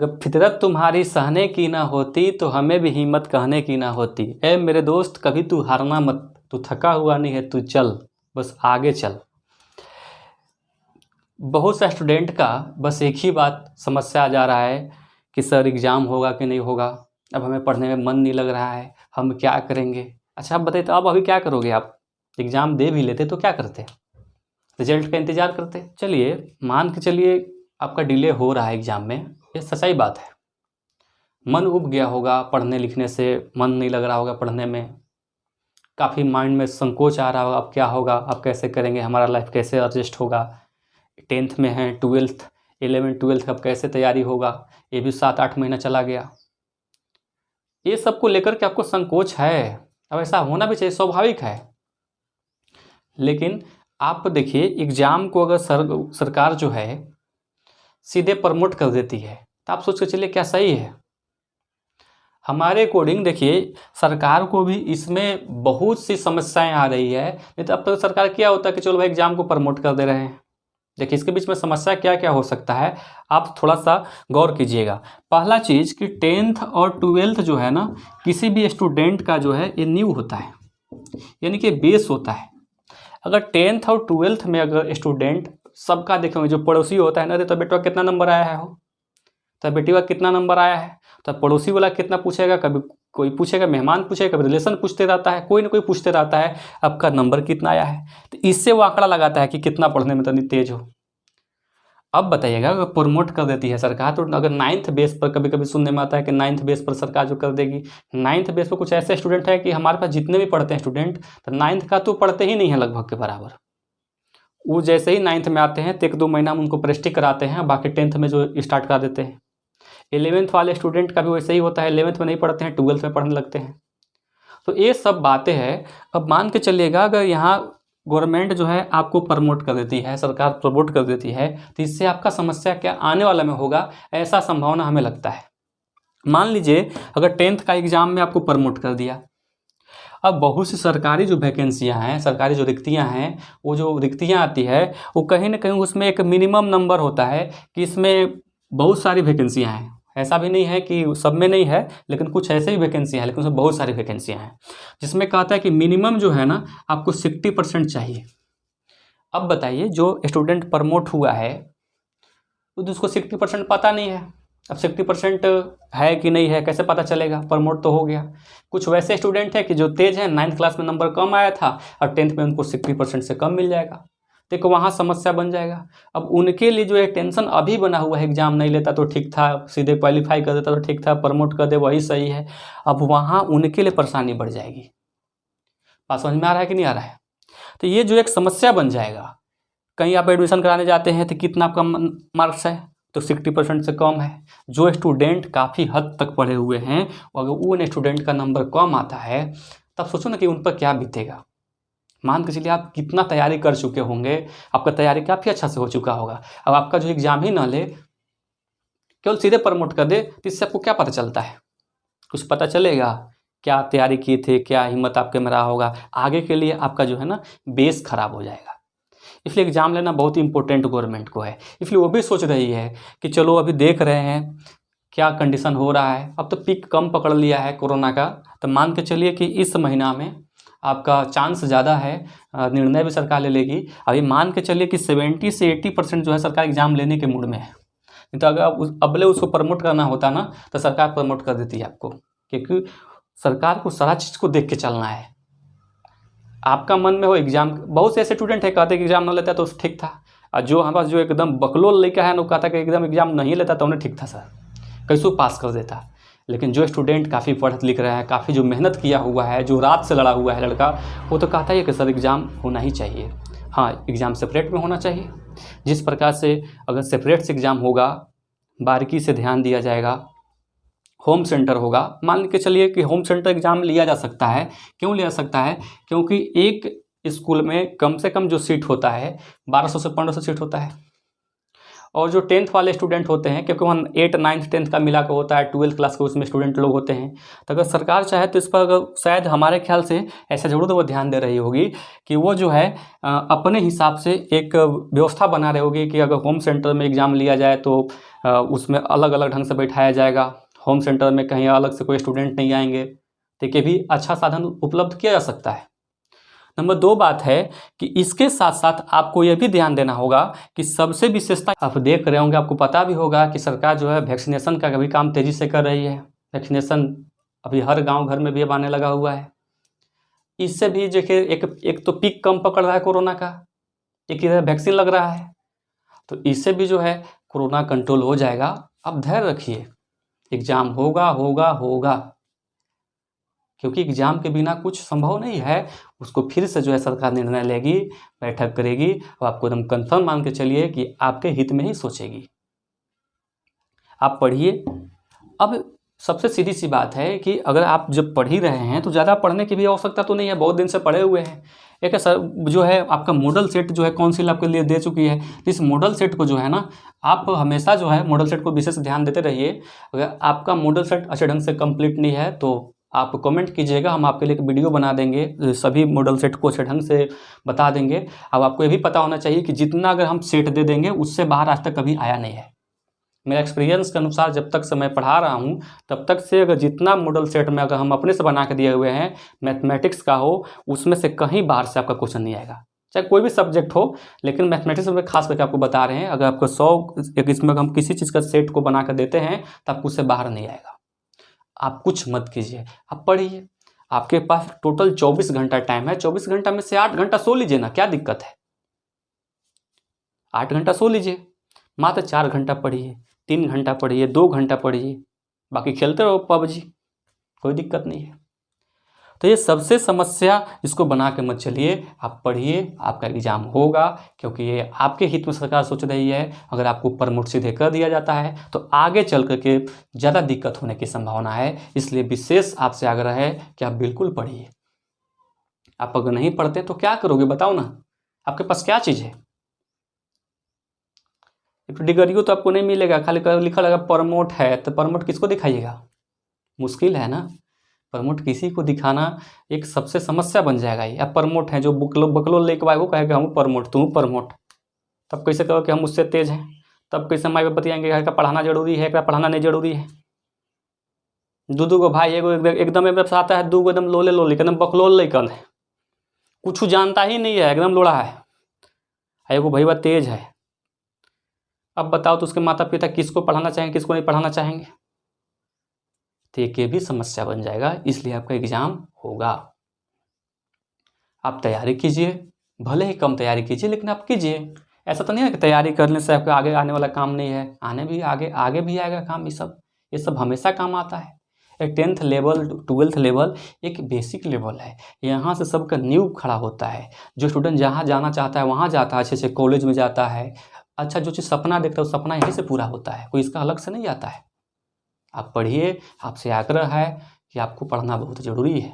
अगर फितरत तुम्हारी सहने की ना होती तो हमें भी हिम्मत कहने की ना होती। ए मेरे दोस्त, कभी तू हारना मत, तू थका हुआ नहीं है, तू चल, बस आगे चल। बहुत सा स्टूडेंट का बस एक ही बात समस्या आ जा रहा है कि सर एग्ज़ाम होगा कि नहीं होगा, अब हमें पढ़ने में मन नहीं लग रहा है, हम क्या करेंगे। अच्छा आप बताइए, तो आप अभी क्या करोगे? आप एग्ज़ाम दे भी लेते तो क्या करते? रिजल्ट का इंतज़ार करते? चलिए मान के चलिए आपका डिले हो रहा है एग्ज़ाम में, ये सच्चाई बात है। मन उब गया होगा पढ़ने लिखने से, मन नहीं लग रहा होगा पढ़ने में, काफ़ी माइंड में संकोच आ रहा होगा, अब क्या होगा, अब कैसे करेंगे, हमारा लाइफ कैसे एडजस्ट होगा। 10th में हैं, 12th 11 12th का अब कैसे तैयारी होगा, ये भी 7-8 महीना चला गया। ये सब को लेकर के आपको संकोच है, अब ऐसा होना भी चाहिए, स्वाभाविक है। लेकिन आप देखिए एग्ज़ाम को अगर सरकार जो है सीधे प्रमोट कर देती है तो आप सोच के चलिए क्या सही है? हमारे अकॉर्डिंग देखिए सरकार को भी इसमें बहुत सी समस्याएं आ रही है। नहीं तो अब तक सरकार क्या होता है कि चलो भाई एग्ज़ाम को प्रमोट कर दे रहे हैं। देखिए इसके बीच में समस्या क्या क्या हो सकता है, आप थोड़ा सा गौर कीजिएगा। पहला चीज़ कि 10th और 12th जो है ना, किसी भी स्टूडेंट का जो है ये न्यू होता है, यानी कि बेस होता है। अगर 10th और 12th में अगर स्टूडेंट सबका देखेंगे, जो पड़ोसी होता है ना, तो बेटा कितना नंबर आया है हो, तो बेटी का कितना नंबर आया है, तो पड़ोसी वाला कितना पूछेगा, कभी कोई पूछेगा, मेहमान पूछेगा, कभी रिलेशन पूछते रहता है, कोई ना कोई पूछते रहता है आपका नंबर कितना आया है। तो इससे वो आंकड़ा लगाता है कि कितना पढ़ने में तनी तेज हो। अब बताइएगा अगर प्रमोट कर देती है सरकार, तो अगर 9th बेस पर, कभी कभी सुनने में आता है कि 9th बेस पर सरकार जो कर देगी, 9th बेस पर कुछ ऐसे स्टूडेंट है कि हमारे पास जितने भी पढ़ते हैं स्टूडेंट, तो 9th का तो पढ़ते ही नहीं है लगभग के बराबर। वो जैसे ही 9th में आते हैं तो 1-2 महीना हम उनको प्रैक्टिस कराते हैं, बाकी 10th में जो स्टार्ट करा देते हैं। 11th वाले स्टूडेंट का भी वैसे ही होता है, 11th में नहीं पढ़ते हैं, 12th में पढ़ने लगते हैं। तो ये सब बातें हैं। अब मान के चलिएगा अगर यहाँ गवर्नमेंट जो है आपको प्रमोट कर देती है, सरकार प्रमोट कर देती है, तो इससे आपका समस्या क्या आने वाला में होगा, ऐसा संभावना हमें लगता है। मान लीजिए अगर 10th का एग्ज़ाम में आपको प्रमोट कर दिया, अब बहुत सी सरकारी जो वैकेंसियां हैं, सरकारी जो रिक्तियां हैं, वो जो रिक्तियां आती है वो कहीं ना कहीं उसमें एक मिनिमम नंबर होता है कि इसमें बहुत सारी वैकेंसियां हैं। ऐसा भी नहीं है कि सब में नहीं है, लेकिन कुछ ऐसे ही वैकेंसियां हैं, लेकिन उसमें बहुत सारी वैकेंसियां हैं, जिसमें कहता है कि मिनिमम जो है ना आपको 60% चाहिए। अब बताइए जो स्टूडेंट प्रमोट हुआ है तो उसको 60% पता नहीं है। अब 60% है कि नहीं है कैसे पता चलेगा, प्रमोट तो हो गया। कुछ वैसे स्टूडेंट है कि जो तेज है, 9th क्लास में नंबर कम आया था और 10th में उनको 60% से कम मिल जाएगा, देखो वहाँ समस्या बन जाएगा। अब उनके लिए जो है टेंशन अभी बना हुआ है, एग्जाम नहीं लेता तो ठीक था, सीधे क्वालिफाई कर देता तो ठीक था, प्रमोट कर दे वही सही है। अब वहाँ उनके लिए परेशानी बढ़ जाएगी। बात समझ में आ रहा है कि नहीं आ रहा है? तो ये जो एक समस्या बन जाएगा, कहीं आप एडमिशन कराने जाते हैं तो कितना आपका मार्क्स है, तो 60% से कम है। जो स्टूडेंट काफ़ी हद तक पढ़े हुए हैं, अगर उन स्टूडेंट का नंबर कम आता है, तब सोचो ना कि उन पर क्या बीतेगा। मान के चलिए आप कितना तैयारी कर चुके होंगे, आपका तैयारी काफ़ी अच्छा से हो चुका होगा, अब आपका जो एग्ज़ाम ही ना ले, केवल सीधे प्रमोट कर दे, तो इससे आपको क्या पता चलता है? कुछ पता चलेगा? क्या तैयारी किए थे, क्या हिम्मत आपके में रहा होगा? आगे के लिए आपका जो है ना बेस खराब हो जाएगा। इसलिए एग्ज़ाम लेना बहुत ही इंपॉर्टेंट गवर्नमेंट को है। इसलिए वो भी सोच रही है कि चलो अभी देख रहे हैं क्या कंडीशन हो रहा है। अब तो पीक कम पकड़ लिया है कोरोना का, तो मान के चलिए कि इस महीना में आपका चांस ज़्यादा है, निर्णय भी सरकार ले लेगी। अभी मान के चलिए कि 70 से 80% जो है सरकार एग्ज़ाम लेने के मूड में है। नहीं तो अगर अबले उसको प्रमोट करना होता ना, तो सरकार प्रमोट कर देती है आपको, क्योंकि सरकार को सारा चीज़ को देख के चलना है। आपका मन में हो एग्जाम, बहुत से ऐसे स्टूडेंट है कहते कि एग्जाम ना लेता तो ठीक था, और जो हमारे पास जो एकदम बकलोल लड़का है ना, वो कहता कि एकदम एग्जाम नहीं लेता तो उन्हें ठीक था सर, कैसे पास कर देता। लेकिन जो स्टूडेंट काफ़ी पढ़ लिख रहा है, काफ़ी जो मेहनत किया हुआ है, जो रात से लड़ा हुआ है लड़का, वो तो कहता है कि सर एग्ज़ाम होना ही चाहिए। हाँ, एग्ज़ाम सेपरेट में होना चाहिए। जिस प्रकार से अगर सेपरेट से एग्ज़ाम होगा, बारीकी से ध्यान दिया जाएगा, होम सेंटर होगा, मान के चलिए कि होम सेंटर एग्ज़ाम लिया जा सकता है। क्यों लिया सकता है? क्योंकि एक स्कूल में कम से कम जो सीट होता है 1200 से 1500 सीट होता है, और जो 10th वाले स्टूडेंट होते हैं, क्योंकि वहाँ 8, 9th, 10th का मिला के होता है, 12th क्लास के उसमें स्टूडेंट लोग होते हैं, तो अगर सरकार चाहे तो इस पर अगर शायद हमारे ख्याल से ऐसा जरूर वो ध्यान दे रही होगी कि वो जो है अपने हिसाब से एक व्यवस्था बना रही होगी कि अगर होम सेंटर में एग्ज़ाम लिया जाए तो उसमें अलग अलग ढंग से बैठाया जाएगा, होम सेंटर में कहीं अलग से कोई स्टूडेंट नहीं आएंगे, तो ये भी अच्छा साधन उपलब्ध किया जा सकता है। नंबर 2 बात है कि इसके साथ साथ आपको यह भी ध्यान देना होगा कि सबसे विशेषता आप देख रहे होंगे, आपको पता भी होगा कि सरकार जो है वैक्सीनेशन का भी काम तेज़ी से कर रही है। वैक्सीनेशन अभी हर गांव घर में भी अब आने लगा हुआ है। इससे भी देखिए एक तो पीक कम पकड़ रहा है कोरोना का, एक इधर वैक्सीन लग रहा है, तो इससे भी जो है कोरोना कंट्रोल हो जाएगा। आप धैर्य रखिए, एग्ज़ाम होगा होगा होगा, क्योंकि एग्ज़ाम के बिना कुछ संभव नहीं है। उसको फिर से जो है सरकार निर्णय लेगी, बैठक करेगी और आपको एकदम कंफर्म मान के चलिए कि आपके हित में ही सोचेगी। आप पढ़िए। अब सबसे सीधी सी बात है कि अगर आप जब पढ़ ही रहे हैं तो ज़्यादा पढ़ने की भी आवश्यकता तो नहीं है, बहुत दिन से पढ़े हुए हैं। एक सर जो है आपका मॉडल सेट जो है काउंसिल आपके लिए दे चुकी है, इस मॉडल सेट को जो है ना, आप हमेशा जो है मॉडल सेट को विशेष ध्यान देते रहिए। अगर आपका मॉडल सेट अच्छे ढंग से कंप्लीट नहीं है तो आप कमेंट कीजिएगा, हम आपके लिए एक वीडियो बना देंगे, सभी मॉडल सेट को अच्छे ढंग से बता देंगे। अब आपको ये भी पता होना चाहिए कि जितना अगर हम सेट दे देंगे उससे बाहर आज तक कभी आया नहीं है। मेरा एक्सपीरियंस के अनुसार जब तक से मैं पढ़ा रहा हूँ तब तक से अगर जितना मॉडल सेट में अगर हम अपने से बना के दिए हुए हैं मैथमेटिक्स का हो, उसमें से कहीं बाहर से आपका क्वेश्चन नहीं आएगा, चाहे कोई भी सब्जेक्ट हो। लेकिन मैथमेटिक्स में खास करके आपको बता रहे हैं, अगर आपको 100 इसमें हम किसी चीज़ का सेट को बना कर देते हैं तो आपको उससे बाहर नहीं आएगा। आप कुछ मत कीजिए, आप पढ़िए। आपके पास टोटल 24 घंटा टाइम है, 24 घंटा में से 8 घंटा सो लीजिए ना, क्या दिक्कत है? 8 घंटा सो लीजिए, मात्र 4 घंटा पढ़िए, 3 घंटा पढ़िए, 2 घंटा पढ़िए, बाकी खेलते रहो पबजी, कोई दिक्कत नहीं है। तो ये सबसे समस्या इसको बना के मत चलिए, आप पढ़िए, आपका एग्ज़ाम होगा, क्योंकि ये आपके हित में सरकार सोच रही है। अगर आपको प्रमोट सीधे कर दिया जाता है तो आगे चल करके ज़्यादा दिक्कत होने की संभावना है। इसलिए विशेष आपसे आग्रह है कि आप बिल्कुल पढ़िए। आप अगर नहीं पढ़ते तो क्या करोगे बताओ ना, आपके पास क्या चीज़ है? एक डिग्री तो आपको नहीं मिलेगा, खाली लिखा लगा प्रमोट है, तो प्रमोट किसको दिखाइएगा? मुश्किल है ना, प्रमोट किसी को दिखाना एक सबसे समस्या बन जाएगा। ये आप प्रमोट हैं, जो बकलोल लेके आए वो कहेगा हम प्रमोट, तुम प्रमोट, तब कैसे कहो कि हम उससे तेज हैं? तब कैसे माँ बाप बताएंगे घर का पढ़ाना जरूरी है, क्या पढ़ाना नहीं जरूरी है? दू गो भाई, एगो एकदम आता है, 2 गो एकदम लोले लोले एकदम बकलोल लेकर है, कुछ जानता ही नहीं है, एकदम लोड़ा है, एगो भैया तेज है। अब बताओ तो उसके माता पिता किसको पढ़ाना चाहेंगे, किसको नहीं पढ़ाना चाहेंगे? तो ये भी समस्या बन जाएगा। इसलिए आपका एग्ज़ाम होगा, आप तैयारी कीजिए, भले ही कम तैयारी कीजिए लेकिन आप कीजिए। ऐसा तो नहीं है कि तैयारी करने से आपका आगे आने वाला काम नहीं है, आगे भी आएगा काम। ये सब हमेशा काम आता है। एक 10th लेवल 12th लेवल एक बेसिक लेवल है, यहाँ से सबका नींव खड़ा होता है। जो स्टूडेंट जहाँ जाना चाहता है वहाँ जाता है, अच्छे से कॉलेज में जाता है, अच्छा जो चीज़ सपना देखता है वो सपना यहीं से पूरा होता है, कोई इसका अलग से नहीं आता है। आप पढ़िए, आपसे आग्रह है कि आपको पढ़ना बहुत ज़रूरी है।